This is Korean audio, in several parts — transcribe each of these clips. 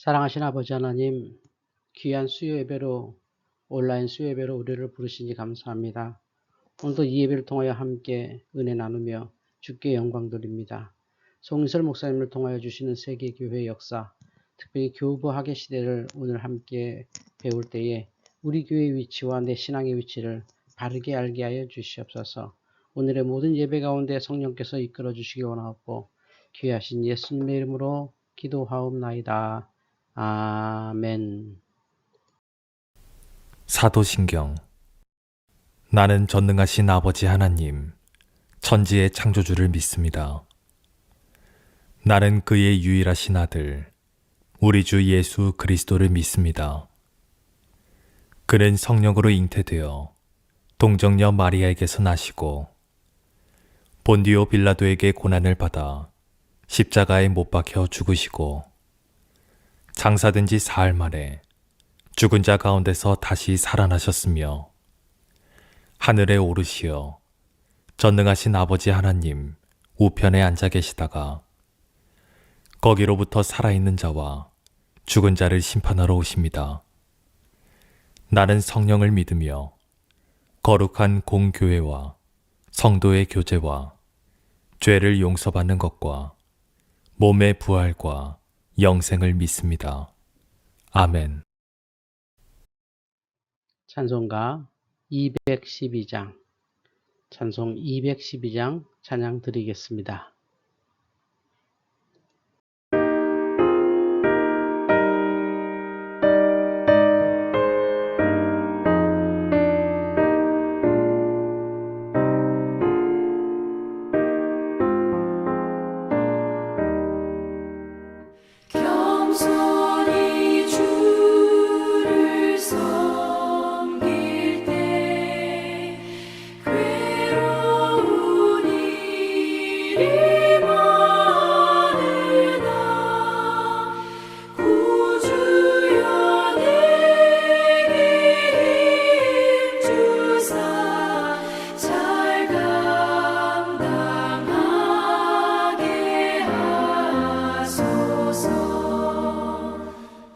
사랑하신 아버지 하나님, 귀한 수요 예배로 온라인 수요 예배로 우리를 부르시니 감사합니다. 오늘도 이 예배를 통하여 함께 은혜 나누며 주께 영광 돌립니다. 송인설 목사님을 통하여 주시는 세계교회 역사, 특별히 교부학의 시대를 오늘 함께 배울 때에 우리 교회의 위치와 내 신앙의 위치를 바르게 알게 하여 주시옵소서. 오늘의 모든 예배 가운데 성령께서 이끌어 주시기 원하옵고 귀하신 예수님의 이름으로 기도하옵나이다. 아멘. 사도신경. 나는 전능하신 아버지 하나님, 천지의 창조주를 믿습니다. 나는 그의 유일하신 아들, 우리 주 예수 그리스도를 믿습니다. 그는 성령으로 잉태되어 동정녀 마리아에게서 나시고 본디오 빌라도에게 고난을 받아 십자가에 못 박혀 죽으시고 장사된 지 사흘 만에 죽은 자 가운데서 다시 살아나셨으며 하늘에 오르시어 전능하신 아버지 하나님 우편에 앉아 계시다가 거기로부터 살아있는 자와 죽은 자를 심판하러 오십니다. 나는 성령을 믿으며 거룩한 공교회와 성도의 교제와 죄를 용서받는 것과 몸의 부활과 영생을 믿습니다. 아멘. 찬송가 212장, 찬송 212장 찬양 드리겠습니다. 겸손히 주를 섬길 때 괴로운 일이 많으나 구주여 내게 힘 주사 잘 감당하게 하소서.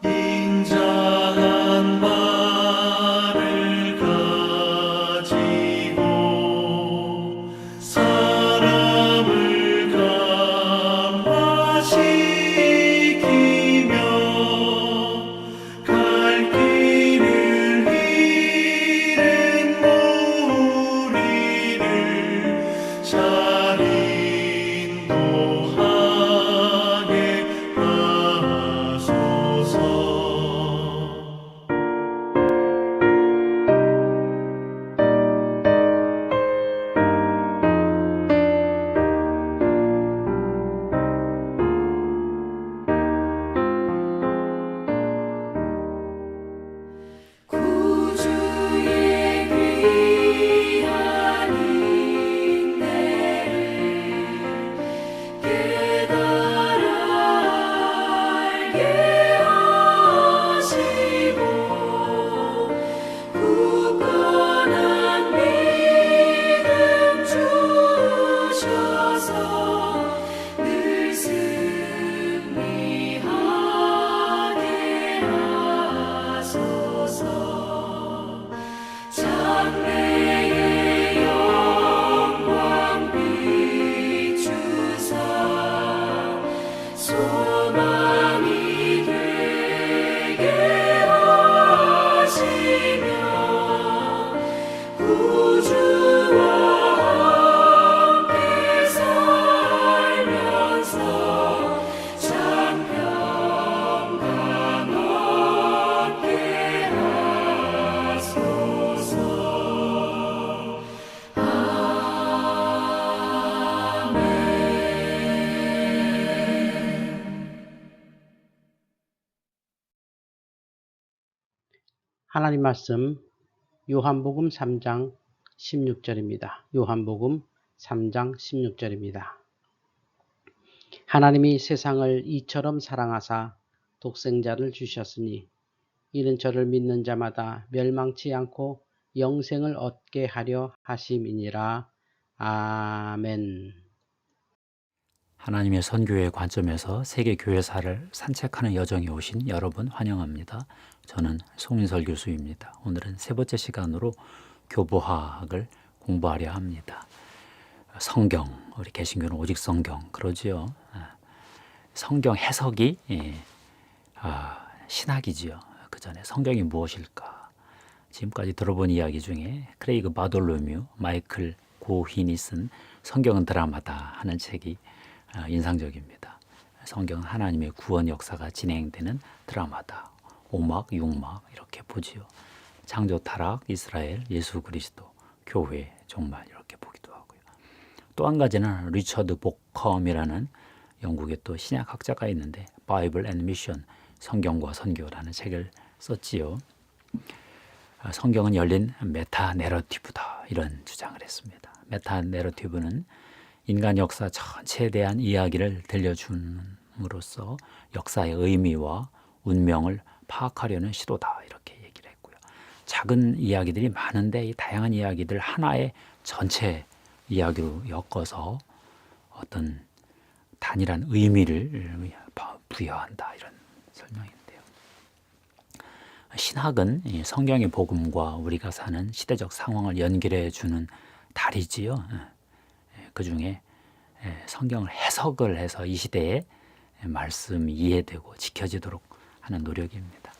인자한 말을 가지고 사람을 감화시키며 갈 길을 잃은 무리를 잘 인도하게 하소서. 구주의 귀한 인내를 깨달아 알게 하시고 굳건한 믿음 주셔서 늘 승리하게 하소서. 장래의 영광 비추사 소망이 되게 하시며 구주와 함께 살면서 장평강 얻게 하소서. 하나님 말씀 요한복음 3장 16절입니다. 요한복음 3장 16절입니다. 하나님이 세상을 이처럼 사랑하사 독생자를 주셨으니 이는 저를 믿는 자마다 멸망치 않고 영생을 얻게 하려 하심이니라. 아멘. 하나님의 선교의 관점에서 세계 교회사를 산책하는 여정에 오신 여러분 환영합니다. 저는 송인설 교수입니다. 오늘은 세 번째 시간으로 교보학을 공부하려 합니다. 성경, 우리 개신교는 오직 성경 그러지요. 성경 해석이 신학이지요. 그 전에 성경이 무엇일까? 지금까지 들어본 이야기 중에 크레이그 바돌로뮤, 마이클 고힌이 쓴 성경은 드라마다 하는 책이 인상적입니다. 성경은 하나님의 구원 역사가 진행되는 드라마다. 5막, 6막 이렇게 보지요. 창조, 타락, 이스라엘, 예수 그리스도, 교회, 종말 이렇게 보기도 하고요. 또 한 가지는 리처드 보컴이라는 영국의 또 신약학자가 있는데 바이블 앤 미션, 성경과 선교라는 책을 썼지요. 성경은 열린 메타 내러티브다 이런 주장을 했습니다. 메타 내러티브는 인간 역사 전체에 대한 이야기를 들려줌으로써 역사의 의미와 운명을 파악하려는 시도다 이렇게 얘기를 했고요. 작은 이야기들이 많은데 이 다양한 이야기들 하나의 전체 이야기로 엮어서 어떤 단일한 의미를 부여한다 이런 설명인데요. 신학은 성경의 복음과 우리가 사는 시대적 상황을 연결해 주는 다리지요. 그 중에 성경을 해석을 해서 이 시대에 말씀이 이해되고 지켜지도록 하는 노력입니다.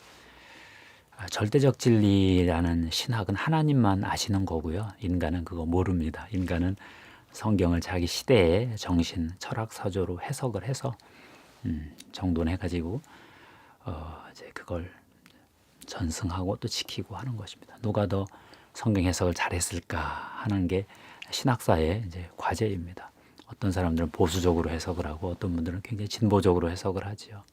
절대적 진리라는 신학은 하나님만 아시는 거고요. 인간은 그거 모릅니다. 인간은 성경을 자기 시대의 정신, 철학, 서조로 해석을 해서 정돈해가지고 이제 그걸 전승하고 또 지키고 하는 것입니다. 누가 더 성경 해석을 잘했을까 하는 게 신학사의 이제 과제입니다. 어떤 사람들은 보수적으로 해석을 하고 어떤 분들은 굉장히 진보적으로 해석을 하지요.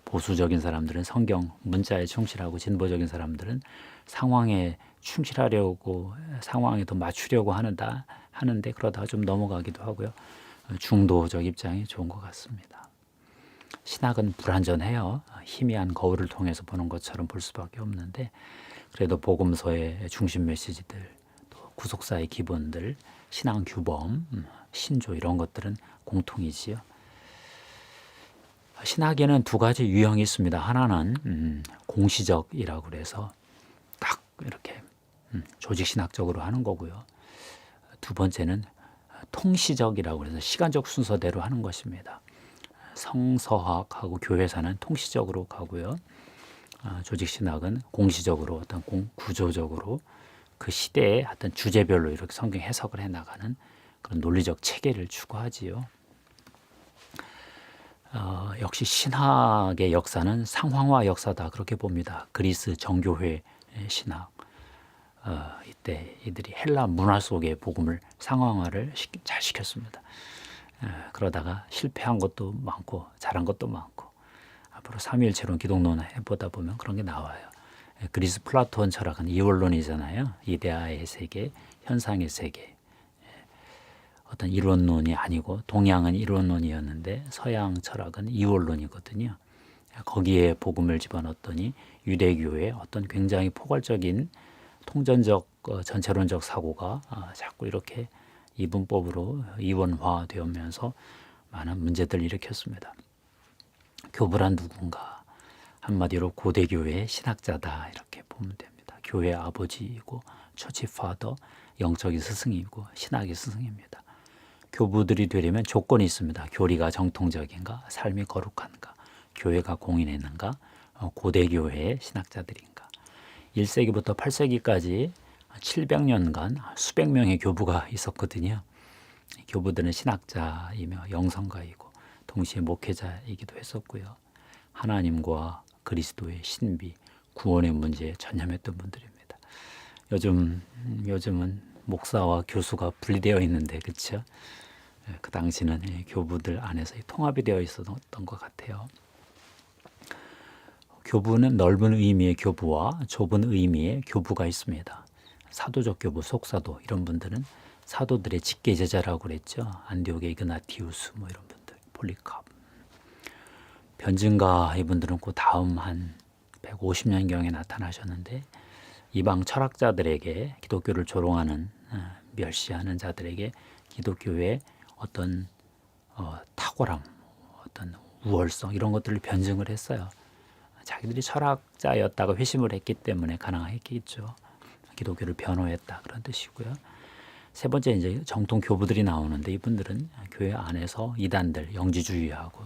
보수적인 사람들은 성경 문자에 충실하고 진보적인 사람들은 상황에 충실하려고 상황에 더 맞추려고 하는데 그러다가 좀 넘어가기도 하고요. 중도적 입장이 좋은 것 같습니다. 신학은 불완전해요. 희미한 거울을 통해서 보는 것처럼 볼 수밖에 없는데 그래도 복음서의 중심 메시지들 또 구속사의 기본들, 신앙 규범, 신조 이런 것들은 공통이지요. 신학에는 두 가지 유형이 있습니다. 하나는 공시적이라고 그래서 딱 이렇게 조직신학적으로 하는 거고요. 두 번째는 통시적이라고 해서 시간적 순서대로 하는 것입니다. 성서학하고 교회사는 통시적으로 가고요. 조직신학은 공시적으로 어떤 구조적으로 그 시대의 어떤 주제별로 이렇게 성경 해석을 해나가는 그런 논리적 체계를 추구하지요. 역시 신학의 역사는 상황화 역사다 그렇게 봅니다. 그리스 정교회 신학 이때 이들이 헬라 문화 속의 복음을 상황화를 잘 시켰습니다. 그러다가 실패한 것도 많고 잘한 것도 많고 앞으로 삼위일체론 기독론 해보다 보면 그런 게 나와요. 그리스 플라톤 철학은 이원론이잖아요. 이데아의 세계, 현상의 세계. 어떤 이론론이 아니고 동양은 이론론이었는데 서양 철학은 이원론이거든요. 거기에 복음을 집어넣었더니 유대교의 어떤 굉장히 포괄적인 통전적 전체론적 사고가 자꾸 이렇게 이분법으로 이원화되면서 많은 문제들을 일으켰습니다. 교부란 누군가? 한마디로 고대교회의 신학자다 이렇게 보면 됩니다. 교회 아버지이고 처치 파더, 영적인 스승이고 신학의 스승입니다. 교부들이 되려면 조건이 있습니다. 교리가 정통적인가? 삶이 거룩한가? 교회가 공인했는가? 고대교회의 신학자들인가? 1세기부터 8세기까지 700년간 수백 명의 교부가 있었거든요. 교부들은 신학자이며 영성가이고 동시에 목회자이기도 했었고요. 하나님과 그리스도의 신비, 구원의 문제에 전념했던 분들입니다. 요즘은 목사와 교수가 분리되어 있는데 그렇죠? 그 당시는 교부들 안에서 통합이 되어 있었던 것 같아요. 교부는 넓은 의미의 교부와 좁은 의미의 교부가 있습니다. 사도적 교부, 속사도 이런 분들은 사도들의 직계 제자라고 그랬죠. 안디옥의 이그나티우스 뭐 이런 분들, 폴리캅. 변증가 이분들은 그 다음 한 150년경에 나타나셨는데 이방 철학자들에게 기독교를 조롱하는 멸시하는 자들에게 기독교의 어떤 탁월함, 어떤 우월성 이런 것들을 변증을 했어요. 자기들이 철학자였다가 회심을 했기 때문에 가능했겠죠. 기독교를 변호했다 그런 뜻이고요. 세 번째 이제 정통 교부들이 나오는데 이분들은 교회 안에서 이단들 영지주의하고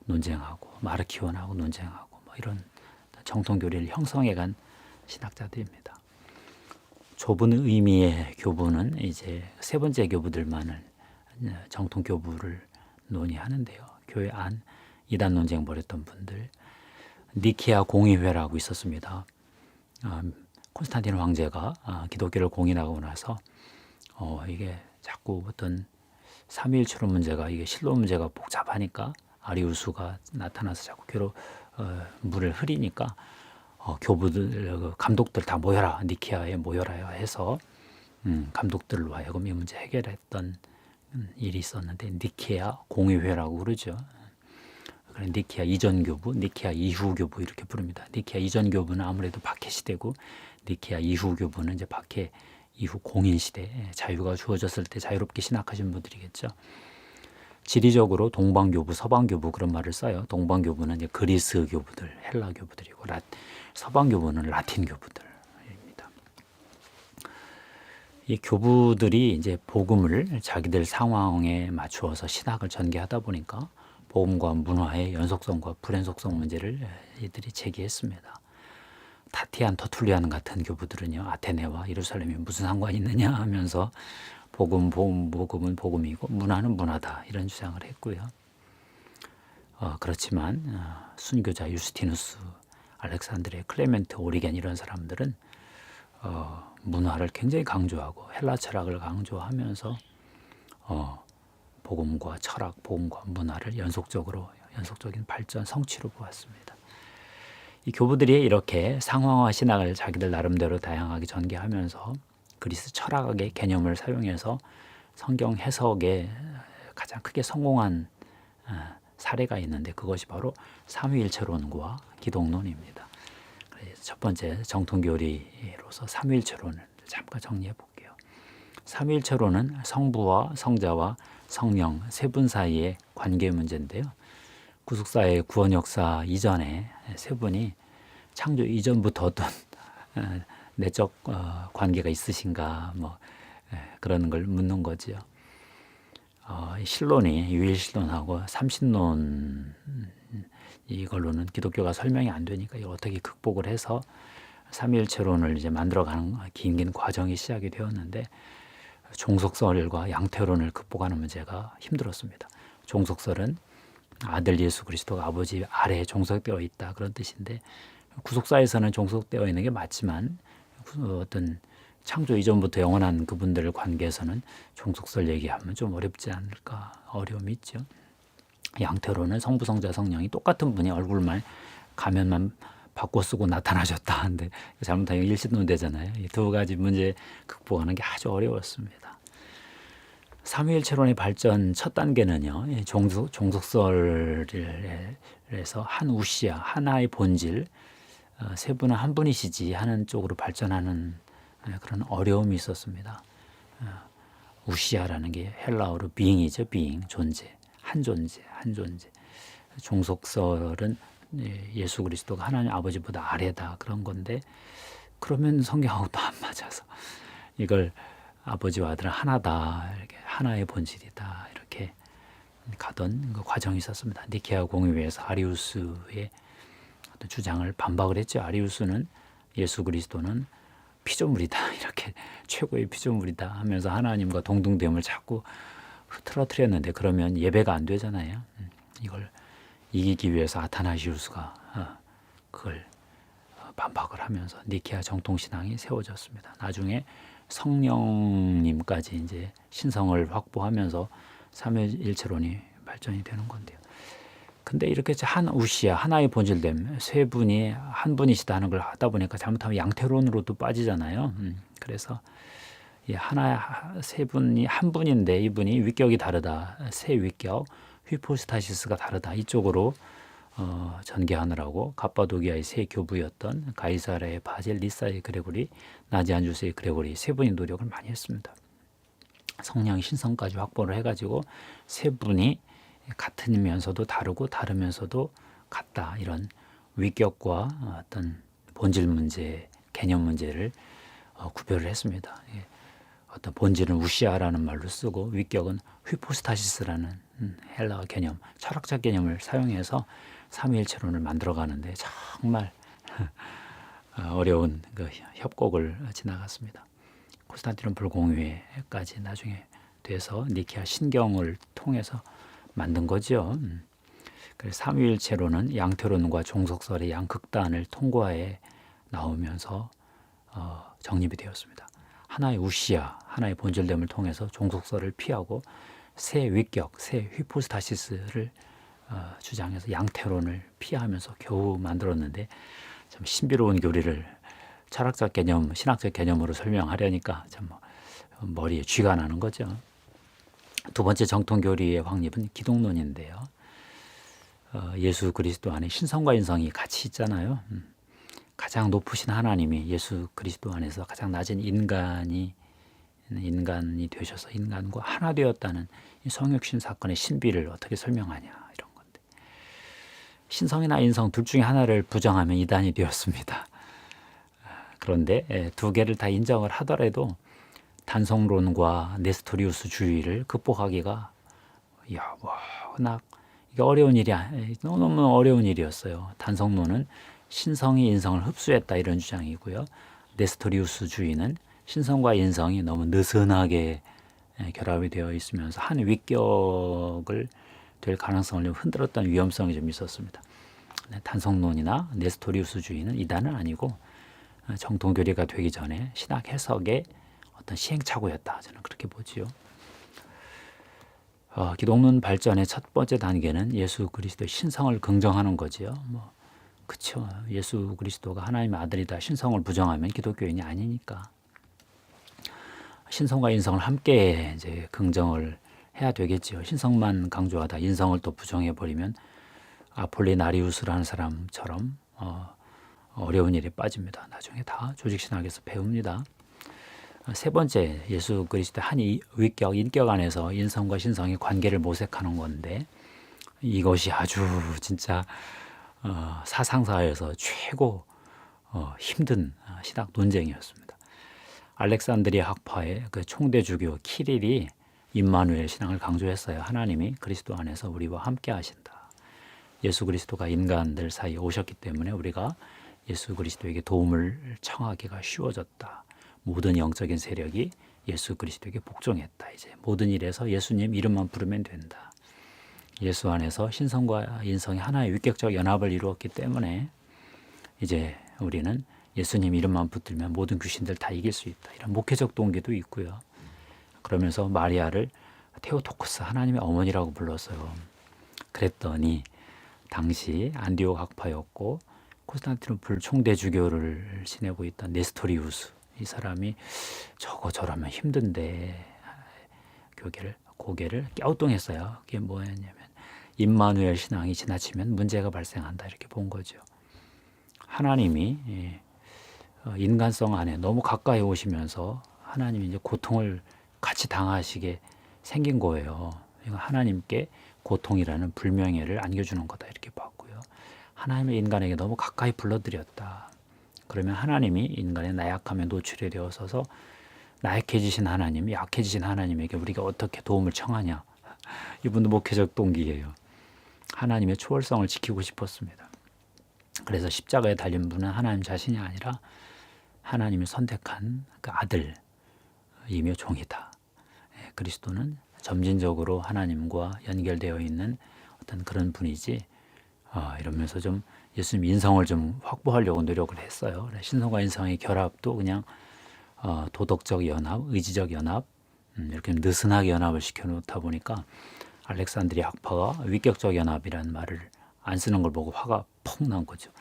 논쟁하고 마르키온하고 논쟁하고 뭐 이런 정통 교리를 형성해간 신학자들입니다. 좁은 의미의 교부는 이제 세 번째 교부들만을 정통 교부를 논의하는데요. 교회 안 이단 논쟁 벌였던 분들, 니케아 공의회라고 있었습니다. 콘스탄틴 황제가 기독교를 공인하고 나서 이게 자꾸 어떤 삼위일체로 문제가 이게 실로 문제가 복잡하니까 아리우스가 나타나서 자꾸 물을 흐리니까 교부들 감독들 다 모여라 니케아에 모여라 해서 감독들로 하여금 이 문제 해결했던 일이 있었는데 니케아 공의회라고 그러죠. 니케아 이전 교부, 니케아 이후 교부 이렇게 부릅니다. 니케아 이전 교부는 아무래도 박해 시대고 니케아 이후 교부는 이제 박해 이후 공인 시대 자유가 주어졌을 때 자유롭게 신학하신 분들이겠죠. 지리적으로 동방교부, 서방교부 그런 말을 써요. 동방교부는 이제 그리스 교부들, 헬라 교부들이고 서방교부는 라틴 교부들입니다. 이 교부들이 이제 복음을 자기들 상황에 맞추어서 신학을 전개하다 보니까 복음과 문화의 연속성과 불연속성 문제를 이들이 제기했습니다. 타티안, 터툴리안 같은 교부들은요, 아테네와 예루살렘이 무슨 상관이 있느냐 하면서 복음은 복음이고 문화는 문화다 이런 주장을 했고요. 그렇지만 순교자 유스티누스, 알렉산드리아, 클레멘트, 오리겐 이런 사람들은 문화를 굉장히 강조하고 헬라 철학을 강조하면서 복음과 철학, 복음과 문화를 연속적인 발전, 성취로 보았습니다. 이 교부들이 이렇게 상황화 신학을 자기들 나름대로 다양하게 전개하면서 그리스 철학의 개념을 사용해서 성경 해석에 가장 크게 성공한 사례가 있는데 그것이 바로 삼위일체론과 기독론입니다. 첫 번째 정통교리로서 삼위일체론을 잠깐 정리해 볼게요. 삼위일체론은 성부와 성자와 성령 세 분 사이의 관계 문제인데요. 구속사의 구원 역사 이전에 세 분이 창조 이전부터 어떤 내적 관계가 있으신가 뭐 그런 걸 묻는 거죠. 신론이 유일신론하고 삼신론 이걸로는 기독교가 설명이 안 되니까 이걸 어떻게 극복을 해서 삼위일체론을 이제 만들어가는 긴 과정이 시작이 되었는데 종속설과 양태론을 극복하는 문제가 힘들었습니다. 종속설은 아들 예수 그리스도가 아버지 아래에 종속되어 있다 그런 뜻인데 구속사에서는 종속되어 있는 게 맞지만 어떤 창조 이전부터 영원한 그분들 관계에서는 종속설 얘기하면 좀 어렵지 않을까 어려움이 있죠. 양태로는 성부, 성자, 성령이 똑같은 분이 얼굴만 가면만 바꿔 쓰고 나타나셨다 하는데 잘못하면 일신론 되잖아요. 이 두 가지 문제 극복하는 게 아주 어려웠습니다. 삼위일체론의 발전 첫 단계는요. 종속설에서 한 우시아, 하나의 본질, 세 분은 한 분이시지 하는 쪽으로 발전하는 그런 어려움이 있었습니다. 우시아라는 게 헬라어로 being이죠. being, 존재, 한 존재. 종속설은 예수 그리스도가 하나님 아버지보다 아래다 그런 건데 그러면 성경하고도 안 맞아서 이걸 아버지와 아들은 하나다 이렇게 하나의 본질이다 이렇게 가던 그 과정이 있었습니다. 니케아 공의회에서 아리우스의 어떤 주장을 반박을 했죠. 아리우스는 예수 그리스도는 피조물이다 이렇게 최고의 피조물이다 하면서 하나님과 동등됨을 자꾸 흐트러뜨렸는데 그러면 예배가 안 되잖아요. 이걸 이기기 위해서 아타나시우스가 그걸 반박을 하면서 니케아 정통신앙이 세워졌습니다. 나중에 성령님까지 이제 신성을 확보하면서 삼위일체론이 발전이 되는 건데요. 근데 이렇게 한 우시아 하나의 본질됨 세 분이 한 분이시다는 걸 하다 보니까 잘못하면 양태론으로도 빠지잖아요. 그래서 세 분이 한 분인데 이분이 위격이 다르다. 세 위격 휘포스타시스가 다르다. 이쪽으로 전개하느라고 갑바도기아의 세 교부였던 가이사라의 바젤, 리사의 그레고리, 나지안주스의 그레고리 세 분이 노력을 많이 했습니다. 성령 신성까지 확보를 해가지고 세 분이 같으면서도 다르고 다르면서도 같다. 이런 위격과 어떤 본질 문제, 개념 문제를 구별을 했습니다. 어떤 본질은 우시아라는 말로 쓰고 위격은 휘포스타시스라는 헬라어 개념, 철학적 개념을 사용해서 삼위일체론을 만들어가는데 정말 어려운 그 협곡을 지나갔습니다. 콘스탄티노플 공의회까지 나중에 돼서 니케아 신경을 통해서 만든 거죠. 그래서 삼위일체론은 양태론과 종속설의 양극단을 통과해 나오면서 정립이 되었습니다. 하나의 우시아, 하나의 본질됨을 통해서 종속설을 피하고 새 위격, 새 휘포스타시스를 주장해서 양태론을 피하면서 겨우 만들었는데 참 신비로운 교리를 철학적 개념, 신학적 개념으로 설명하려니까 참 머리에 쥐가 나는 거죠. 두 번째 정통 교리의 확립은 기독론인데요. 예수 그리스도 안에 신성과 인성이 같이 있잖아요. 가장 높으신 하나님이 예수 그리스도 안에서 가장 낮은 인간이 되셔서 인간과 하나 되었다는 이 성육신 사건의 신비를 어떻게 설명하냐 이런 건데, 신성이나 인성 둘 중에 하나를 부정하면 이단이 되었습니다. 그런데 두 개를 다 인정을 하더라도 단성론과 네스토리우스주의를 극복하기가 워낙 이게 어려운 일이 너무 어려운 일이었어요. 단성론은 신성이 인성을 흡수했다 이런 주장이고요. 네스토리우스주의는 신성과 인성이 너무 느슨하게 결합이 되어 있으면서 한 위격을 될 가능성을 좀 흔들었던 위험성이 좀 있었습니다. 단성론이나 네스토리우스주의는 이단은 아니고 정통교리가 되기 전에 신학 해석의 어떤 시행착오였다. 저는 그렇게 보지요. 기독론 발전의 첫 번째 단계는 예수 그리스도의 신성을 긍정하는 거지요. 그렇죠. 예수 그리스도가 하나님의 아들이다 신성을 부정하면 기독교인이 아니니까 신성과 인성을 함께 이제 긍정을 해야 되겠지요. 신성만 강조하다 인성을 또 부정해 버리면 아폴리나리우스라는 사람처럼 어려운 일에 빠집니다. 나중에 다 조직신학에서 배웁니다. 세 번째, 예수 그리스도의 한 위격, 인격 안에서 인성과 신성의 관계를 모색하는 건데 이것이 아주 진짜 사상사에서 최고 힘든 신학 논쟁이었습니다. 알렉산드리아 학파의 그 총대주교 키릴이 임마누엘 신앙을 강조했어요. 하나님이 그리스도 안에서 우리와 함께 하신다. 예수 그리스도가 인간들 사이에 오셨기 때문에 우리가 예수 그리스도에게 도움을 청하기가 쉬워졌다. 모든 영적인 세력이 예수 그리스도에게 복종했다. 이제 모든 일에서 예수님 이름만 부르면 된다. 예수 안에서 신성과 인성이 하나의 위격적 연합을 이루었기 때문에 이제 우리는 예수님 이름만 붙들면 모든 귀신들 다 이길 수 있다. 이런 목회적 동기도 있고요. 그러면서 마리아를 테오토코스 하나님의 어머니라고 불렀어요. 그랬더니 당시 안디옥 학파였고 콘스탄티노플 총대주교를 지내고 있던 네스토리우스 이 사람이 저러면 힘든데 고개를 갸우뚱했어요. 그게 뭐였냐면 임마누엘 신앙이 지나치면 문제가 발생한다 이렇게 본 거죠. 하나님이 인간성 안에 너무 가까이 오시면서 하나님이 이제 고통을 같이 당하시게 생긴 거예요. 하나님께 고통이라는 불명예를 안겨주는 거다 이렇게 봤고요. 하나님의 인간에게 너무 가까이 불러들였다. 그러면 하나님이 인간의 나약함에 노출이 되어서서 나약해지신 하나님, 약해지신 하나님에게 우리가 어떻게 도움을 청하냐. 이분도 목회적 동기예요. 하나님의 초월성을 지키고 싶었습니다. 그래서 십자가에 달린 분은 하나님 자신이 아니라 하나님이 선택한 그 아들이며 종이다. 그리스도는 점진적으로 하나님과 연결되어 있는 어떤 그런 분이지 이러면서 좀 예수님 인성을 좀 확보하려고 노력을 했어요. 신성과 인성의 결합도 그냥 도덕적 연합, 의지적 연합 이렇게 느슨하게 연합을 시켜놓다 보니까 알렉산드리아 학파가 위격적 연합이라는 말을 안 쓰는 걸 보고 화가 폭 난 거죠.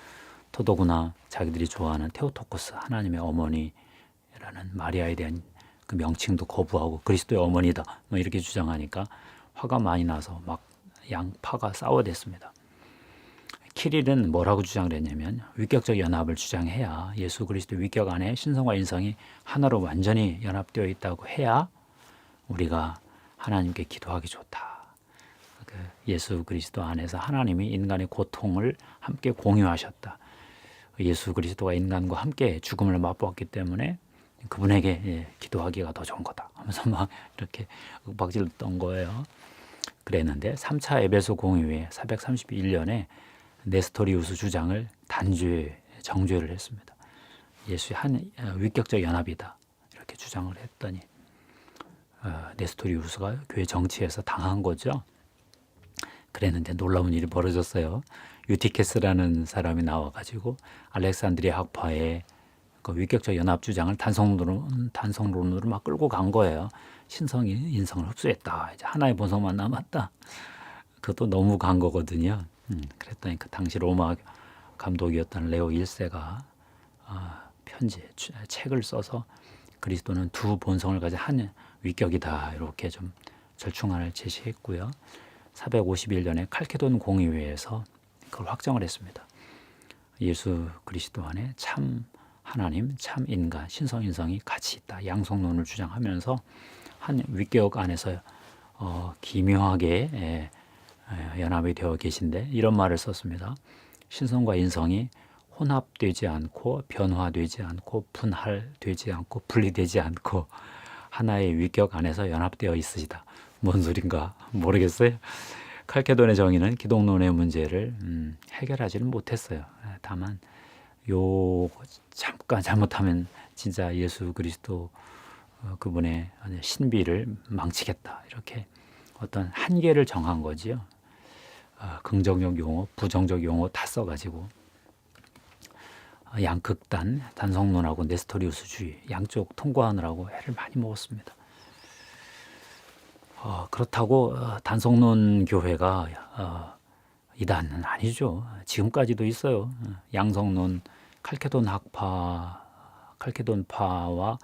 더더구나 자기들이 좋아하는 테오토코스 하나님의 어머니라는 마리아에 대한 그 명칭도 거부하고 그리스도의 어머니다 뭐 이렇게 주장하니까 화가 많이 나서 막 양파가 싸워댔습니다. 키릴은 뭐라고 주장을 했냐면 위격적 연합을 주장해야 예수 그리스도 위격 안에 신성과 인성이 하나로 완전히 연합되어 있다고 해야 우리가 하나님께 기도하기 좋다. 예수 그리스도 안에서 하나님이 인간의 고통을 함께 공유하셨다. 예수 그리스도가 인간과 함께 죽음을 맛보았기 때문에 그분에게 기도하기가 더 좋은 거다 하면서 막 이렇게 윽박질렀던 거예요. 그랬는데 3차 에베소 공의회 431년에 네스토리우스 주장을 정죄를 했습니다. 예수의 한 위격적 연합이다 이렇게 주장을 했더니 네스토리우스가 교회 정치에서 당한 거죠. 그랬는데 놀라운 일이 벌어졌어요. 유티케스라는 사람이 나와가지고 알렉산드리아 학파의 그 위격적 연합 주장을 단성론으로 막 끌고 간 거예요. 신성이 인성을 흡수했다. 이제 하나의 본성만 남았다. 그것도 너무 간 거거든요. 그랬더니 그 당시 로마 감독이었던 레오 1세가 책을 써서 그리스도는 두 본성을 가진 한 위격이다 이렇게 좀 절충안을 제시했고요. 451년에 칼케돈 공의회에서 그걸 확정을 했습니다. 예수 그리스도 안에 참 하나님, 참 인간, 신성인성이 같이 있다. 양성론을 주장하면서 한 위격 안에서 기묘하게 연합이 되어 계신데 이런 말을 썼습니다. 신성과 인성이 혼합되지 않고 변화되지 않고 분할되지 않고 분리되지 않고 하나의 위격 안에서 연합되어 있으시다. 뭔 소린가 모르겠어요. 칼케돈의 정의는 기독론의 문제를 해결하지는 못했어요. 다만 잠깐 잘못하면 진짜 예수 그리스도 그분의 신비를 망치겠다 이렇게 어떤 한계를 정한 거지요. 긍정적 용어, 부정적 용어 다 써가지고 양극단, 단성론하고 네스토리우스주의 양쪽 통과하느라고 해를 많이 먹었습니다. 그렇다고 단성론 교회가 이단은 아니죠. 지금까지도 있어요. 양성론 칼케돈파와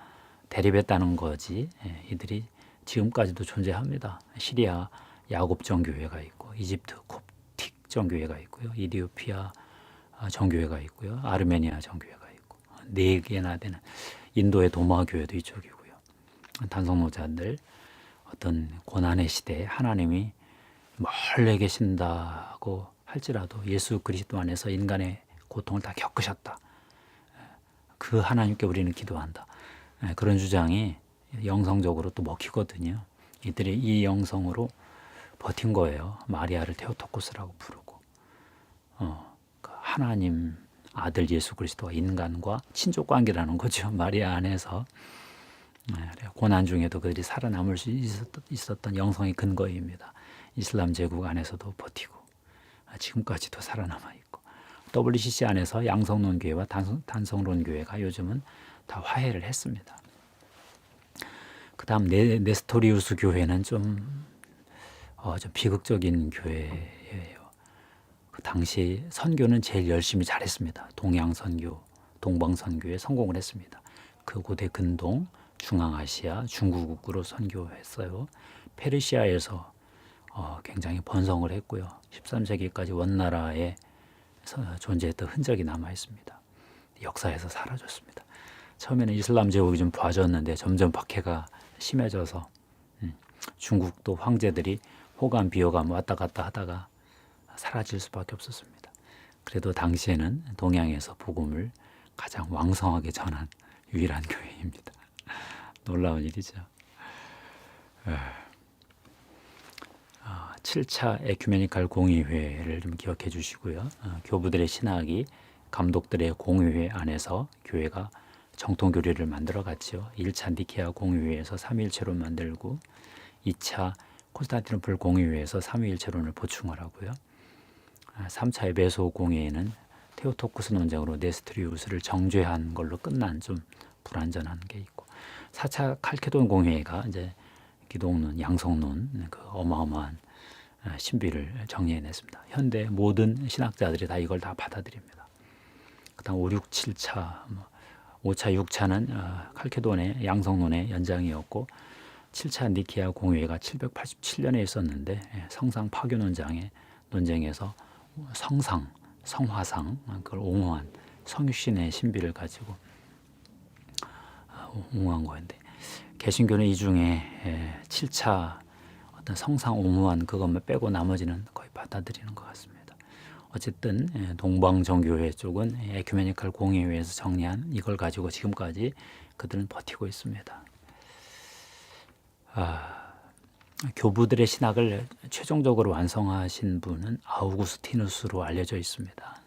대립했다는 거지. 이들이 지금까지도 존재합니다. 시리아 야곱 정교회가 있고, 이집트 콥틱 정교회가 있고요, 이디오피아 정교회가 있고요, 아르메니아 정교회가 있고, 4개나 되는 인도의 도마 교회도 이쪽이고요. 단성노자들 어떤 고난의 시대에 하나님이 멀리 계신다고 할지라도 예수 그리스도 안에서 인간의 고통을 다 겪으셨다. 그 하나님께 우리는 기도한다. 그런 주장이 영성적으로 또 먹히거든요. 이들이 이 영성으로 버틴 거예요. 마리아를 테오토코스라고 부르고 그 하나님 아들 예수 그리스도와 인간과 친족 관계라는 거죠. 마리아 안에서 고난 중에도 그들이 살아남을 수 있었던 영성의 근거입니다. 이슬람 제국 안에서도 버티고 지금까지도 살아남아 있고 WCC 안에서 양성론 교회와 단성론 교회가 요즘은 다 화해를 했습니다. 그 다음 네스토리우스 교회는 좀 비극적인 교회예요. 그 당시 선교는 제일 열심히 잘했습니다. 동양선교, 동방선교에 성공을 했습니다. 그 고대 근동, 중앙아시아, 중국으로 선교했어요. 페르시아에서 굉장히 번성을 했고요. 13세기까지 원나라에 존재했던 흔적이 남아 있습니다. 역사에서 사라졌습니다. 처음에는 이슬람 제국이 좀 봐줬는데 점점 박해가 심해져서 중국도 황제들이 호감 비호감 왔다 갔다 하다가 사라질 수밖에 없었습니다. 그래도 당시에는 동양에서 복음을 가장 왕성하게 전한 유일한 교회입니다. 놀라운 일이죠. 7차 에큐메니칼 공의회를 좀 기억해 주시고요. 교부들의 신학이 감독들의 공의회 안에서 교회가 정통교리를 만들어 갔죠. 1차 니케아 공의회에서 삼위일체론 만들고 2차 콘스탄티노플 공의회에서 삼위일체론을 보충을 하고요. 3차 에베소 공의회는 테오토쿠스 논쟁으로 네스토리우스를 정죄한 걸로 끝난 좀 불완전한 게 있고 4차 칼케돈 공의회가 이제 기독론, 양성론 그 어마어마한 신비를 정리해냈습니다. 현대 모든 신학자들이 다 이걸 다 받아들입니다. 그다음 5, 6, 7차, 5차, 6차는 칼케돈의 양성론의 연장이었고 7차 니케아 공의회가 787년에 있었는데 성상 파교 논쟁에서 성상, 성화상 그걸 옹호한 성육신의 신비를 가지고 옹호한 거였는데 개신교는 이 중에 7차 어떤 성상옹무한 그것만 빼고 나머지는 거의 받아들이는 것 같습니다. 어쨌든 동방정교회 쪽은 에큐메니컬 공회회에서 정리한 이걸 가지고 지금까지 그들은 버티고 있습니다. 교부들의 신학을 최종적으로 완성하신 분은 아우구스티누스로 알려져 있습니다.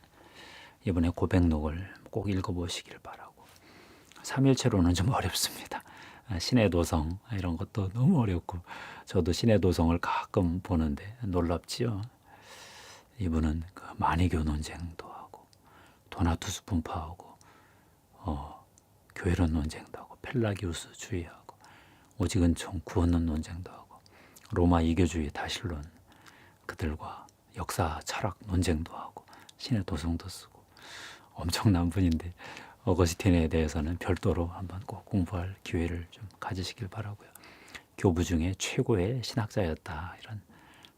이번에 고백록을 꼭 읽어보시길 바라고. 삼일체로는 좀 어렵습니다. 신의 도성 이런 것도 너무 어렵고 저도 신의 도성을 가끔 보는데 놀랍지요. 이분은 그 마니교 논쟁도 하고 도나투스 분파하고 교회론 논쟁도 하고 펠라기우스 주의하고 오직은총 구원론 논쟁도 하고 로마 이교주의 다신론 그들과 역사 철학 논쟁도 하고 신의 도성도 쓰고 엄청난 분인데 어거스틴에 대해서는 별도로 한번 꼭 공부할 기회를 좀 가지시길 바라고요. 교부 중에 최고의 신학자였다 이런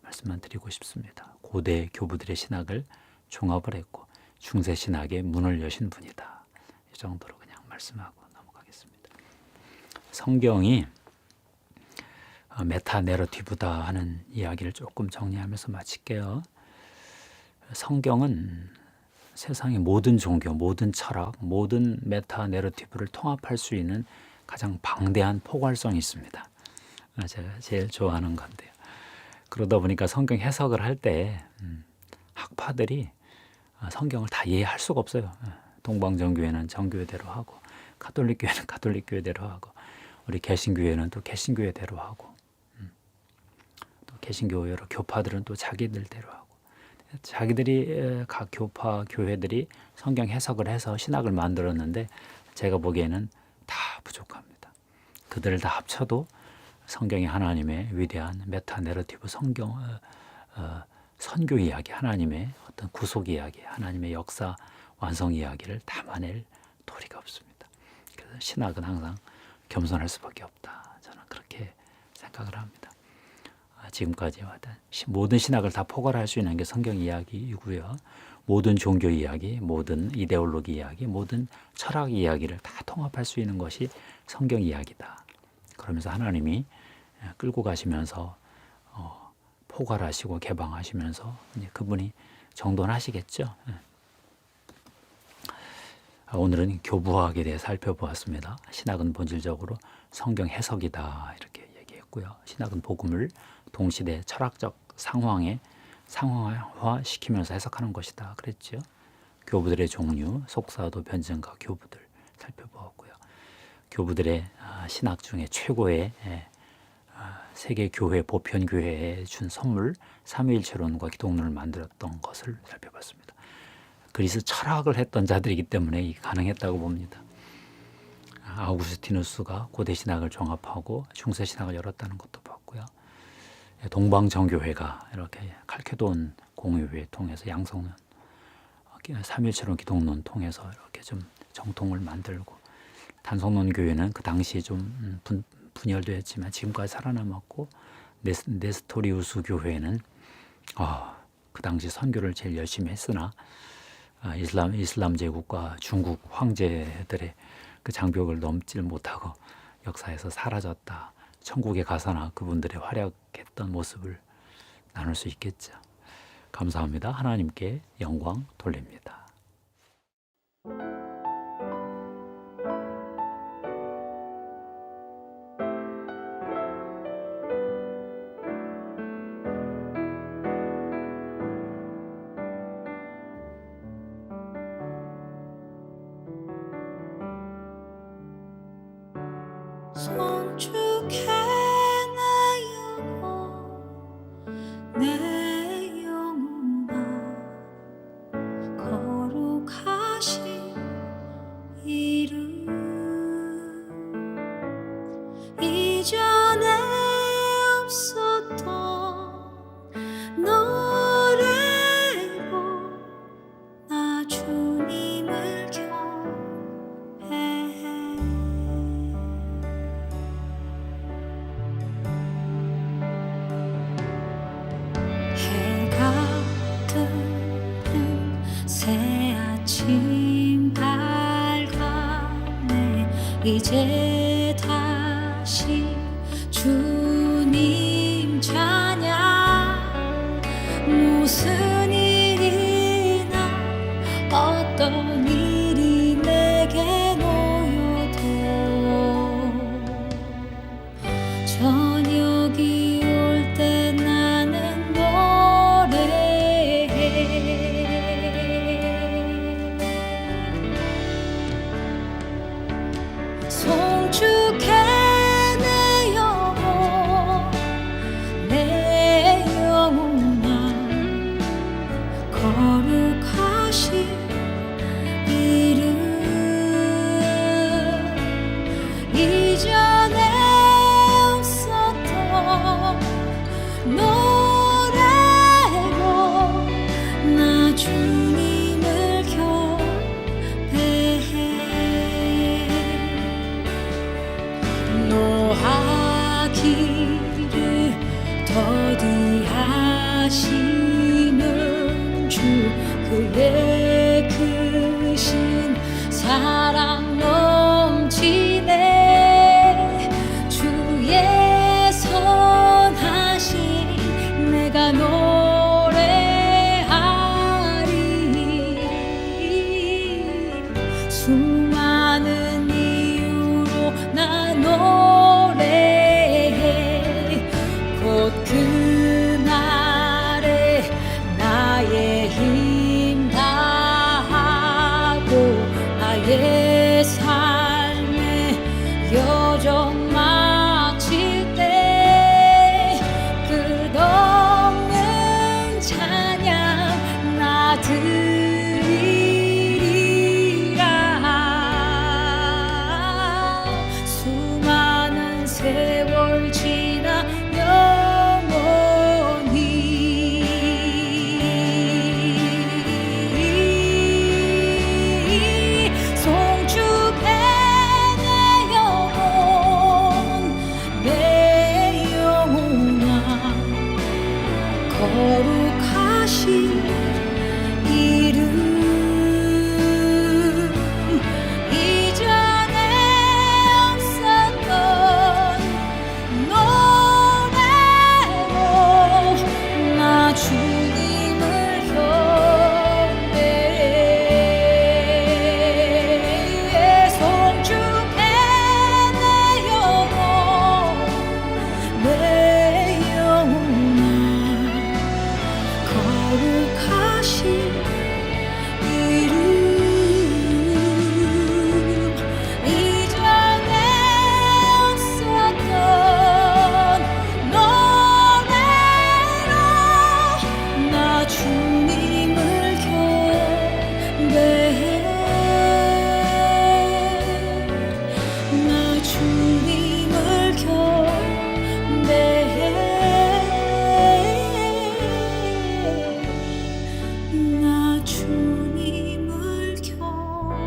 말씀만 드리고 싶습니다. 고대 교부들의 신학을 종합을 했고 중세 신학의 문을 여신 분이다. 이 정도로 그냥 말씀하고 넘어가겠습니다. 성경이 메타 내러티브다 하는 이야기를 조금 정리하면서 마칠게요. 성경은 세상의 모든 종교, 모든 철학, 모든 메타 내러티브를 통합할 수 있는 가장 방대한 포괄성이 있습니다. 제가 제일 좋아하는 건데요. 그러다 보니까 성경 해석을 할 때 학파들이 성경을 다 이해할 수가 없어요. 동방정교회는 정교회대로 하고 가톨릭교회는 가톨릭교회대로 하고 우리 개신교회는 또 개신교회대로 하고 또 개신교 여러 교파들은 또 자기들대로 하고 자기들이 각 교파 교회들이 성경 해석을 해서 신학을 만들었는데 제가 보기에는 다 부족합니다. 그들을 다 합쳐도 성경이 하나님의 위대한 메타 내러티브 선교 이야기, 하나님의 어떤 구속 이야기, 하나님의 역사 완성 이야기를 담아낼 도리가 없습니다. 그래서 신학은 항상 겸손할 수밖에 없다. 저는 그렇게 생각을 합니다. 지금까지 모든 신학을 다 포괄할 수 있는 게 성경 이야기이고요. 모든 종교 이야기, 모든 이데올로기 이야기, 모든 철학 이야기를 다 통합할 수 있는 것이 성경 이야기다. 그러면서 하나님이 끌고 가시면서 포괄하시고 개방하시면서 그분이 정돈하시겠죠. 오늘은 교부학에 대해 살펴보았습니다. 신학은 본질적으로 성경 해석이다 이렇게 얘기했고요. 신학은 복음을 동시대 철학적 상황에 상황화시키면서 해석하는 것이다 그랬죠. 교부들의 종류, 속사도, 변증과 교부들 살펴보았고요. 교부들의 신학 중에 최고의 세계 교회 보편 교회에 준 선물 삼위일체론과 기독론을 만들었던 것을 살펴봤습니다. 그리스 철학을 했던 자들이기 때문에 이게 가능했다고 봅니다. 아우구스티누스가 고대 신학을 종합하고 중세 신학을 열었다는 것도 봤고요. 동방정교회가 이렇게 칼케돈 공회회 통해서 양성론, 삼일체론 기독론 통해서 이렇게 좀 정통을 만들고 단성론 교회는 그 당시에 좀 분열도 했지만 지금까지 살아남았고 네스토리우스 교회는 그 당시 선교를 제일 열심히 했으나 이슬람 제국과 중국 황제들의 그 장벽을 넘질 못하고 역사에서 사라졌다. 천국에 가서나 그분들의 활약했던 모습을 나눌 수 있겠죠. 감사합니다. 하나님께 영광 돌립니다. 성축해 내 영혼 내 영혼아 거룩하신 이름 이전에 없었던 노래로 나 주님을 경배해 해가 뜨는 새 아침 밝아네 이제 다시 주님 잘 수많은 이유로 나 노래해 곧 그날에 나의 힘 다하고 나의 삶의 여정 마칠 때 끝없는 찬양 나 드리리라. 수많은 세월 지나 영원히 송축해 내 영혼아 거룩하신 이름 이전에 없었던 노래로 나 주님을 경배해. 송축해 내 영혼아 거룩하신 이름 이전에 없었던 노래로 나 주님을 경배해. 나 주님을 경배해. 나 주님을 경배해.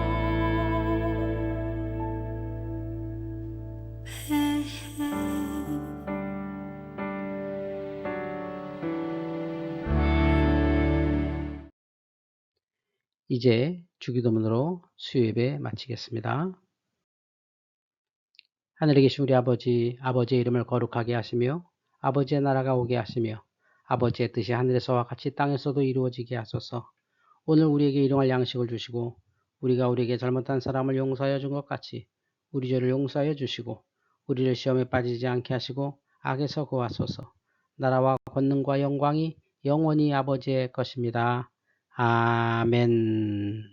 이제 주기도문으로 수요예배 마치겠습니다. 하늘에 계신 우리 아버지, 아버지의 이름을 거룩하게 하시며 아버지의 나라가 오게 하시며 아버지의 뜻이 하늘에서와 같이 땅에서도 이루어지게 하소서. 오늘 우리에게 일용할 양식을 주시고 우리가 우리에게 잘못한 사람을 용서하여 준 것 같이 우리 죄를 용서하여 주시고 우리를 시험에 빠지지 않게 하시고 악에서 구하소서. 나라와 권능과 영광이 영원히 아버지의 것입니다. 아멘.